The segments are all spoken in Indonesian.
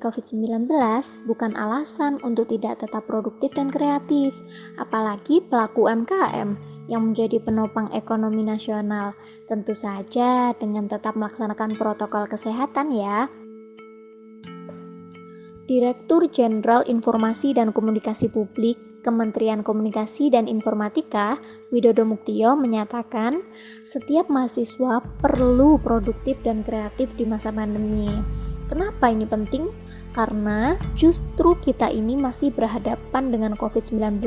COVID-19 bukan alasan untuk tidak tetap produktif dan kreatif, apalagi pelaku UMKM yang menjadi penopang ekonomi nasional. Tentu saja dengan tetap melaksanakan protokol kesehatan ya. Direktur Jenderal Informasi dan Komunikasi Publik Kementerian Komunikasi dan Informatika, Widodo Muktio menyatakan, setiap mahasiswa perlu produktif dan kreatif di masa pandemi. Kenapa ini penting? Karena justru kita ini masih berhadapan dengan COVID-19.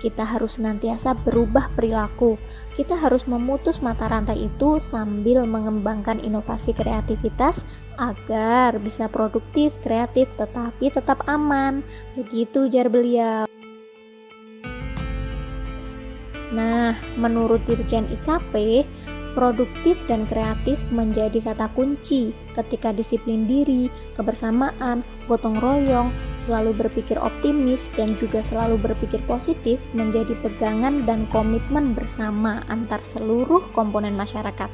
Kita harus senantiasa berubah perilaku. Kita harus memutus mata rantai itu sambil mengembangkan inovasi kreativitas agar bisa produktif, kreatif, tetapi tetap aman. Begitu ujar beliau. Nah, menurut Dirjen IKP, produktif dan kreatif menjadi kata kunci ketika disiplin diri, kebersamaan, gotong royong, selalu berpikir optimis, dan juga selalu berpikir positif menjadi pegangan dan komitmen bersama antar seluruh komponen masyarakat.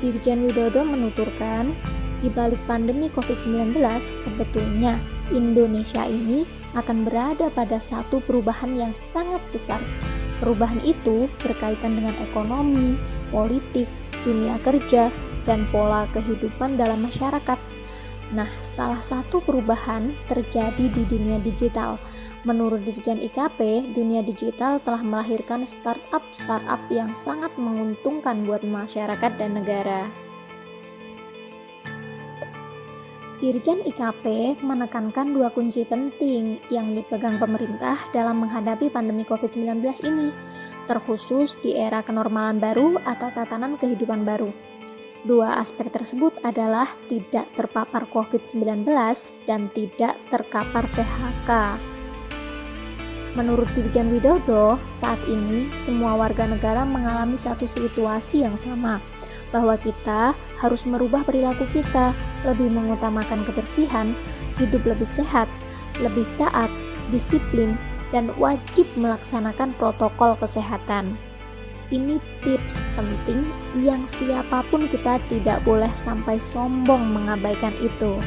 Dirjen Widodo menuturkan, di balik pandemi COVID-19, sebetulnya Indonesia ini akan berada pada satu perubahan yang sangat besar. Perubahan itu berkaitan dengan ekonomi, politik, dunia kerja, dan pola kehidupan dalam masyarakat. Nah, salah satu perubahan terjadi di dunia digital. Menurut Dirjen IKP, dunia digital telah melahirkan startup yang sangat menguntungkan buat masyarakat dan negara. Dirjen IKP menekankan dua kunci penting yang dipegang pemerintah dalam menghadapi pandemi COVID-19 ini, terkhusus di era kenormalan baru atau tatanan kehidupan baru. Dua aspek tersebut adalah tidak terpapar COVID-19 dan tidak terkapar PHK. Menurut Dirjen Widodo, saat ini semua warga negara mengalami satu situasi yang sama, bahwa kita harus merubah perilaku kita, lebih mengutamakan kebersihan, hidup lebih sehat, lebih taat, disiplin, dan wajib melaksanakan protokol kesehatan. Ini tips penting yang siapapun kita tidak boleh sampai sombong mengabaikan itu.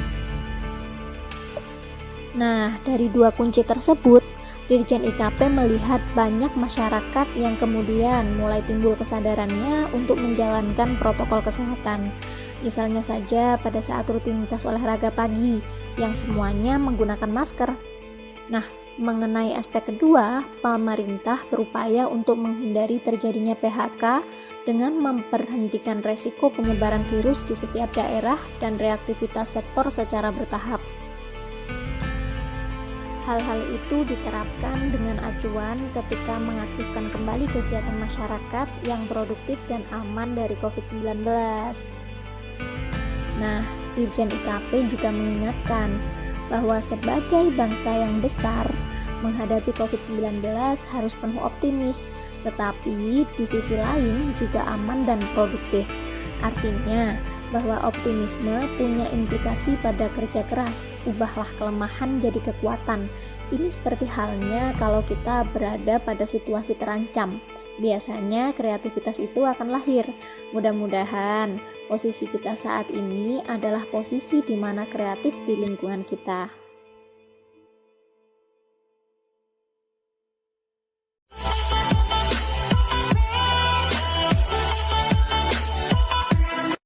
Nah, dari dua kunci tersebut, Dirjen IKP melihat banyak masyarakat yang kemudian mulai timbul kesadarannya untuk menjalankan protokol kesehatan. Misalnya saja pada saat rutinitas olahraga pagi yang semuanya menggunakan masker. Nah, mengenai aspek kedua, pemerintah berupaya untuk menghindari terjadinya PHK dengan memberhentikan resiko penyebaran virus di setiap daerah dan reaktivitas sektor secara bertahap. Hal-hal itu diterapkan dengan acuan ketika mengaktifkan kembali kegiatan masyarakat yang produktif dan aman dari COVID-19. Nah, Dirjen IKP juga mengingatkan bahwa sebagai bangsa yang besar, menghadapi COVID-19 harus penuh optimis, tetapi di sisi lain juga aman dan produktif. Artinya, bahwa optimisme punya implikasi pada kerja keras, ubahlah kelemahan jadi kekuatan. Ini seperti halnya kalau kita berada pada situasi terancam. Biasanya kreativitas itu akan lahir. Mudah-mudahan posisi kita saat ini adalah posisi di mana kreatif di lingkungan kita.